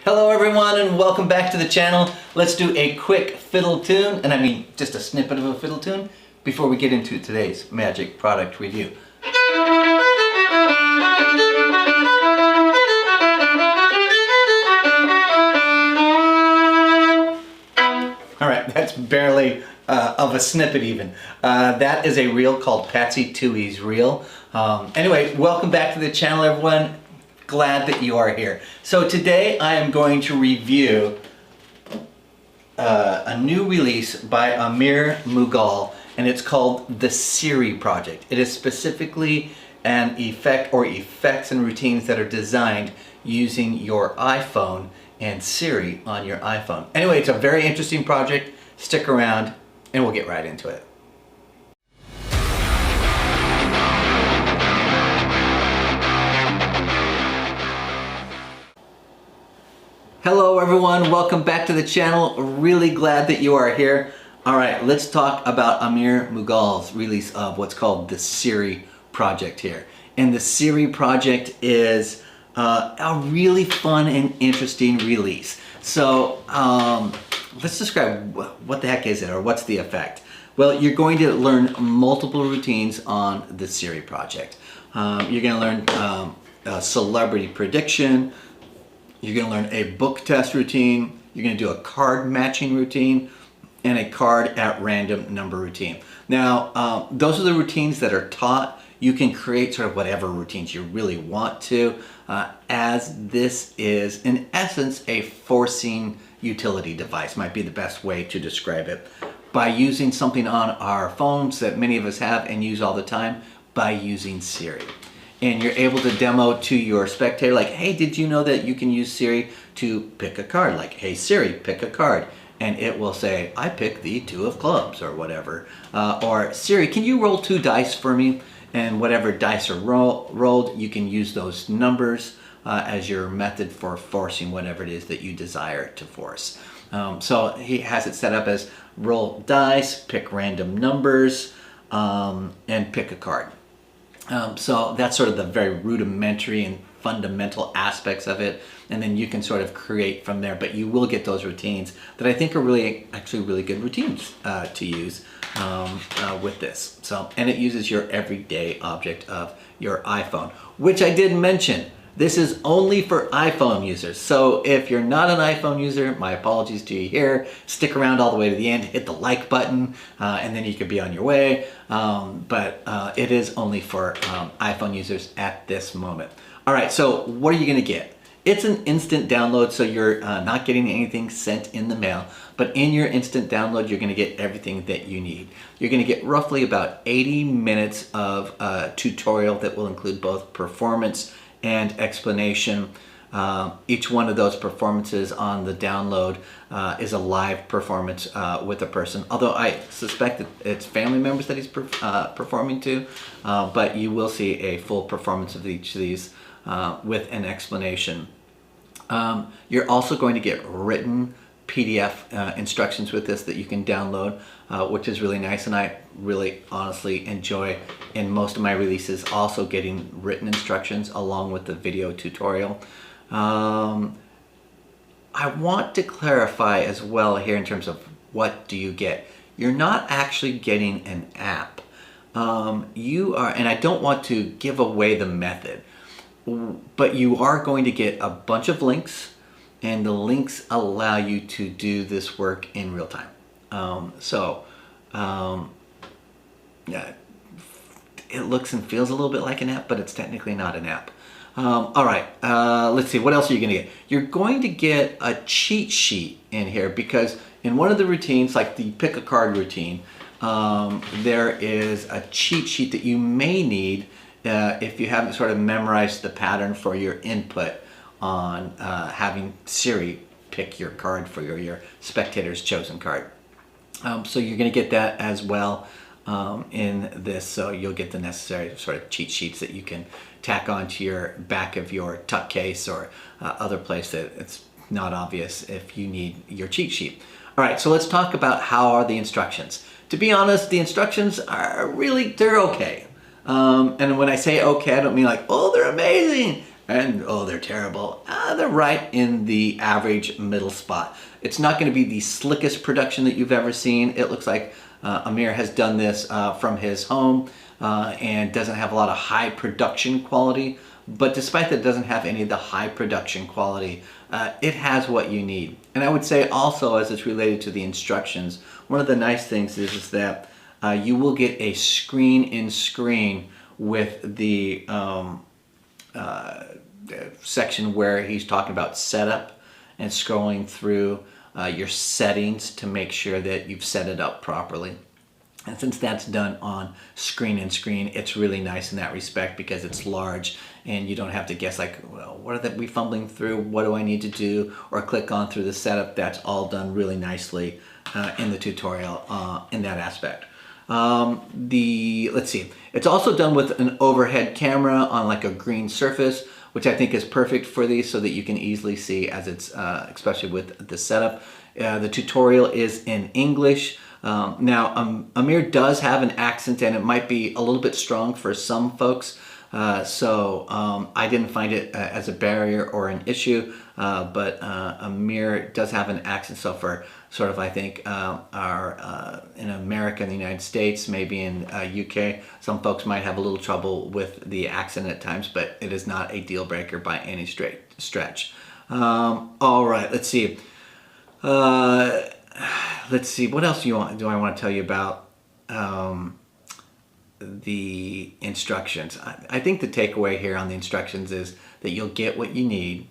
Hello everyone and welcome back to the channel. Let's do a quick fiddle tune, and I mean just a snippet of a fiddle tune, before we get into today's magic product review. Alright, that's barely of a snippet even. That is a reel called Patsy Toughey's reel. Anyway, welcome back to the channel everyone. Glad that you are here. So today I am going to review a new release by Amir Mughal, and it's called the Siri project. It is specifically an effect or effects and routines that are designed using your iPhone and Siri on your iPhone. Anyway, it's a very interesting project. Stick around and we'll get right into it. Hello everyone, welcome back to the channel. Really glad that you are here. Alright, let's talk about Amir Mughal's release of what's called the Siri project here. And the Siri project is a really fun and interesting release. So let's describe what the heck is it, or what's the effect. Well, you're going to learn multiple routines on the Siri project. You're going to learn celebrity prediction. You're going to learn a book test routine, you're going to do a card matching routine, and a card at random number routine. Now, those are the routines that are taught. You can create sort of whatever routines you really want to, as this is, in essence, a forcing utility device, might be the best way to describe it. By using something on our phones that many of us have and use all the time, by using Siri. And you're able to demo to your spectator, like, hey, did you know that you can use Siri to pick a card? Like, hey Siri, pick a card. And it will say, I pick the 2 of clubs, or whatever. Or, Siri, can you roll 2 dice for me? And whatever dice are rolled, you can use those numbers as your method for forcing whatever it is that you desire to force. So he has it set up as roll dice, pick random numbers, and pick a card. So that's sort of the very rudimentary and fundamental aspects of it, and then you can sort of create from there, but you will get those routines that I think are actually really good routines to use with this. So, and it uses your everyday object of your iPhone, which I did mention. This is only for iPhone users. So if you're not an iPhone user, my apologies to you here. Stick around all the way to the end, hit the like button, and then you could be on your way. But it is only for iPhone users at this moment. All right, so what are you gonna get? It's an instant download, so you're not getting anything sent in the mail, but in your instant download, you're gonna get everything that you need. You're gonna get roughly about 80 minutes of tutorial that will include both performance and explanation. Each one of those performances on the download is a live performance with a person, although I suspect that it's family members that he's performing to, but you will see a full performance of each of these with an explanation. You're also going to get written PDF instructions with this that you can download, which is really nice, and I really honestly enjoy in most of my releases also getting written instructions along with the video tutorial. I want to clarify as well here in terms of what do you get. You're not actually getting an app. You are, and I don't want to give away the method, but you are going to get a bunch of links, and the links allow you to do this work in real time. Yeah, it looks and feels a little bit like an app, but it's technically not an app. All right, let's see, what else are you gonna get? You're going to get a cheat sheet in here, because in one of the routines, like the pick a card routine, there is a cheat sheet that you may need if you haven't sort of memorized the pattern for your input on having Siri pick your card for your spectator's chosen card. So you're going to get that as well in this, so you'll get the necessary sort of cheat sheets that you can tack onto your back of your tuck case or other place that it's not obvious if you need your cheat sheet. All right, so let's talk about how are the instructions. To be honest, the instructions are really, they're okay. And when I say okay, I don't mean like, oh, they're amazing. and oh, they're terrible. They're right in the average middle spot. It's not going to be the slickest production that you've ever seen. It looks like Amir has done this from his home and doesn't have a lot of high production quality. But despite that, it doesn't have any of the high production quality. It has what you need. And I would say also, as it's related to the instructions, one of the nice things is that you will get a screen with the section where he's talking about setup and scrolling through your settings to make sure that you've set it up properly. And since that's done on screen, it's really nice in that respect because it's large and you don't have to guess like, well, what are we fumbling through? What do I need to do? Or click on through the setup. That's all done really nicely in the tutorial in that aspect. Let's see, it's also done with an overhead camera on like a green surface, which I think is perfect for these so that you can easily see as it's, especially with the setup. The tutorial is in English. Now, Amir does have an accent and it might be a little bit strong for some folks. I didn't find it as a barrier or an issue, but Amir does have an accent. So for sort of, I think, in America, in the United States, maybe in UK, some folks might have a little trouble with the accent at times, but it is not a deal breaker by any stretch. All right, let's see. What else do I want to tell you about the instructions? I think the takeaway here on the instructions is that you'll get what you need.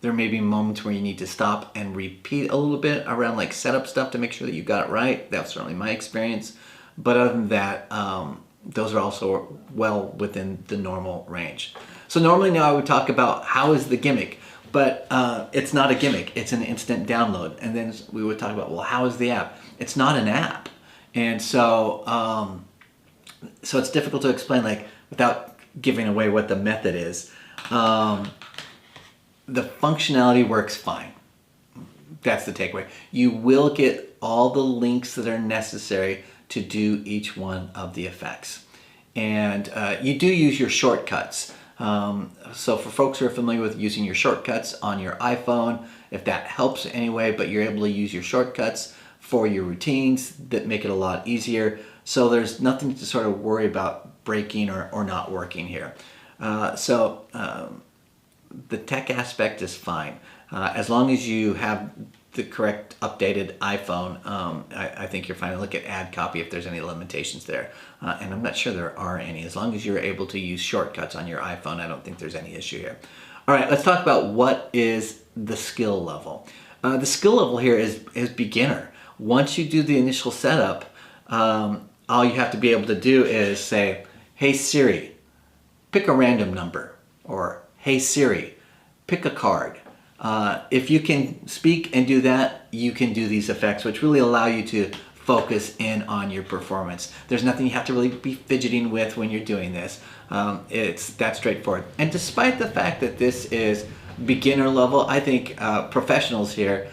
There may be moments where you need to stop and repeat a little bit around like setup stuff to make sure that you got it right. That's certainly my experience. But other than that, those are also well within the normal range. So normally now I would talk about how is the gimmick, but it's not a gimmick, it's an instant download. And then we would talk about, well, how is the app? It's not an app. And so, so it's difficult to explain like without giving away what the method is. The functionality works fine. That's the takeaway. You will get all the links that are necessary to do each one of the effects. And you do use your shortcuts. So for folks who are familiar with using your shortcuts on your iPhone, if that helps anyway, but you're able to use your shortcuts for your routines that make it a lot easier. So there's nothing to sort of worry about breaking or not working here. The tech aspect is fine. As long as you have the correct updated iPhone, I think you're fine. Look at ad copy if there's any limitations there. And I'm not sure there are any. As long as you're able to use shortcuts on your iPhone, I don't think there's any issue here. All right, let's talk about what is the skill level. The skill level here is beginner. Once you do the initial setup, all you have to be able to do is say, hey Siri, pick a random number, or hey Siri, pick a card. If you can speak and do that, you can do these effects, which really allow you to focus in on your performance. There's nothing you have to really be fidgeting with when you're doing this. It's that straightforward. And despite the fact that this is beginner level, I think professionals here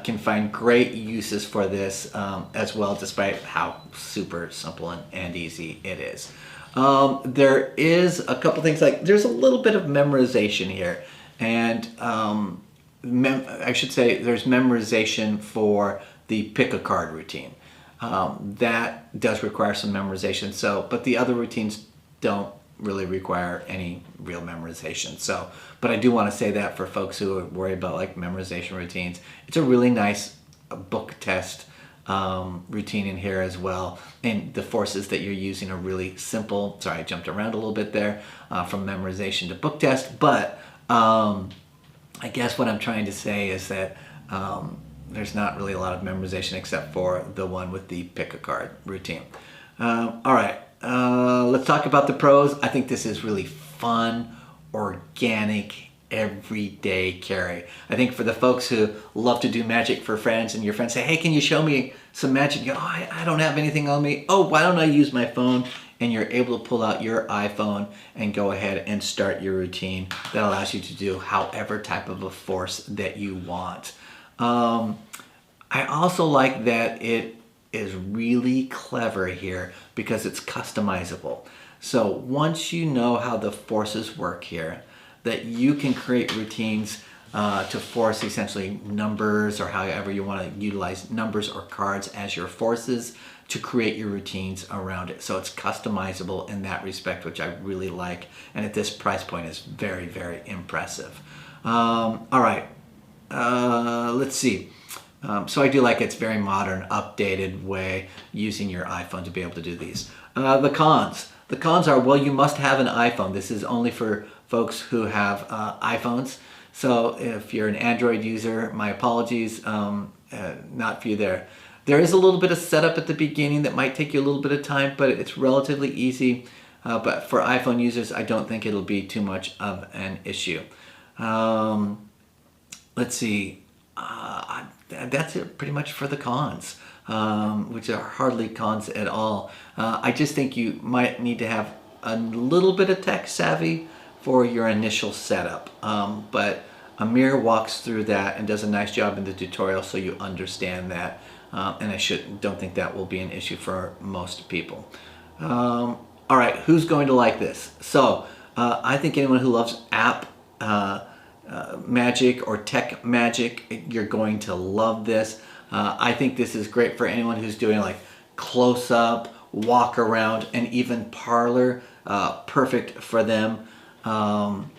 can find great uses for this as well, despite how super simple and easy it is. There is a couple things like there's a little bit of memorization here, and I should say there's memorization for the pick a card routine. That does require some memorization. So, but the other routines don't really require any real memorization. So, but I do want to say that for folks who are worried about like memorization routines, it's a really nice book test routine in here as well, and the forces that you're using are really simple. Sorry, I jumped around a little bit there from memorization to book test, but I guess what I'm trying to say is that there's not really a lot of memorization except for the one with the pick a card routine. All right, let's talk about the pros. I think this is really fun, organic, everyday carry. I think for the folks who love to do magic for friends and your friends say, hey, can you show me some magic? You go, oh, I don't have anything on me. Oh, why don't I use my phone? And you're able to pull out your iPhone and go ahead and start your routine that allows you to do however type of a force that you want. I also like that it is really clever here because it's customizable. So once you know how the forces work here, that you can create routines to force essentially numbers, or however you want to utilize numbers or cards as your forces to create your routines around it. So it's customizable in that respect, which I really like. And at this price point is very, very impressive. All right, let's see. So I do like it's very modern, updated way using your iPhone to be able to do these. The cons. The cons are, well, you must have an iPhone. This is only for folks who have iPhones. So if you're an Android user, my apologies, not for you there. There is a little bit of setup at the beginning that might take you a little bit of time, but it's relatively easy. But for iPhone users, I don't think it'll be too much of an issue. Let's see. That's it pretty much for the cons, which are hardly cons at all. I just think you might need to have a little bit of tech savvy for your initial setup. But Amir walks through that and does a nice job in the tutorial, so you understand that. And I don't think that will be an issue for most people. All right, who's going to like this? So I think anyone who loves app magic or tech magic, you're going to love this. I think this is great for anyone who's doing like close up, walk around, and even parlor. Perfect for them. I'm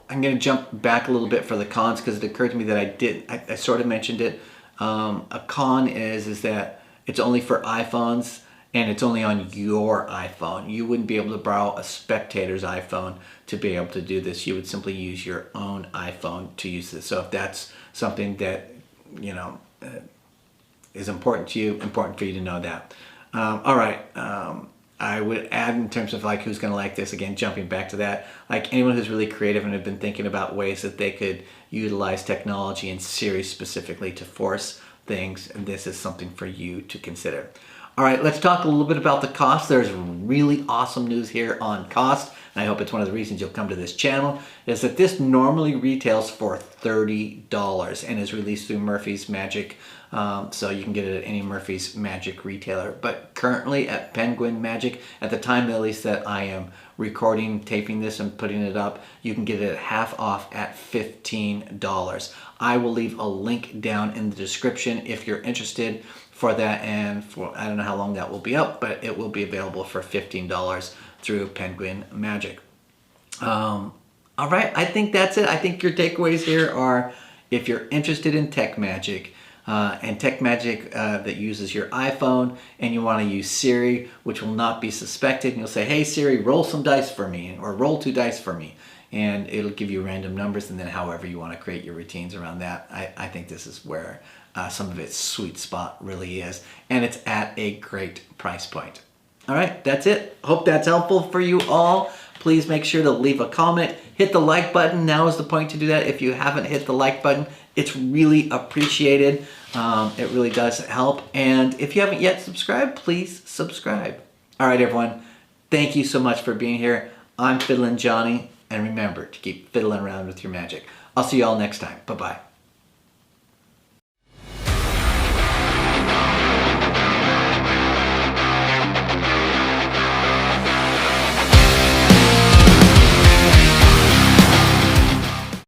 going to jump back a little bit for the cons, because it occurred to me that I sort of mentioned it. A con is that it's only for iPhones, and it's only on your iPhone. You wouldn't be able to borrow a spectator's iPhone to be able to do this. You would simply use your own iPhone to use this. So if that's something that, you know, is important to you, important for you to know that. All right. I would add, in terms of like who's going to like this, again, jumping back to that, like anyone who's really creative and have been thinking about ways that they could utilize technology and Siri specifically to force things, and this is something for you to consider. All right, let's talk a little bit about the cost. There's really awesome news here on cost, and I hope it's one of the reasons you'll come to this channel, is that this normally retails for $30 and is released through Murphy's Magic. So you can get it at any Murphy's Magic retailer. But currently at Penguin Magic, at the time at least that I am recording, taping this and putting it up, you can get it at half off at $15. I will leave a link down in the description if you're interested for that, and for, I don't know how long that will be up, but it will be available for $15 through Penguin Magic. All right, I think that's it. I think your takeaways here are, if you're interested in tech magic, and tech magic that uses your iPhone, and you want to use Siri, which will not be suspected, and you'll say, hey Siri, roll some dice for me, or roll 2 dice for me, and it'll give you random numbers, and then however you want to create your routines around that. I think this is where some of its sweet spot really is, and it's at a great price point. All right, that's it. Hope that's helpful for you all. Please make sure to leave a comment. Hit the like button. Now is the point to do that. If you haven't hit the like button, it's really appreciated. It really does help. And if you haven't yet subscribed, please subscribe. All right, everyone. Thank you so much for being here. I'm FiddlinJonny, and remember to keep fiddling around with your magic. I'll see you all next time. Bye-bye.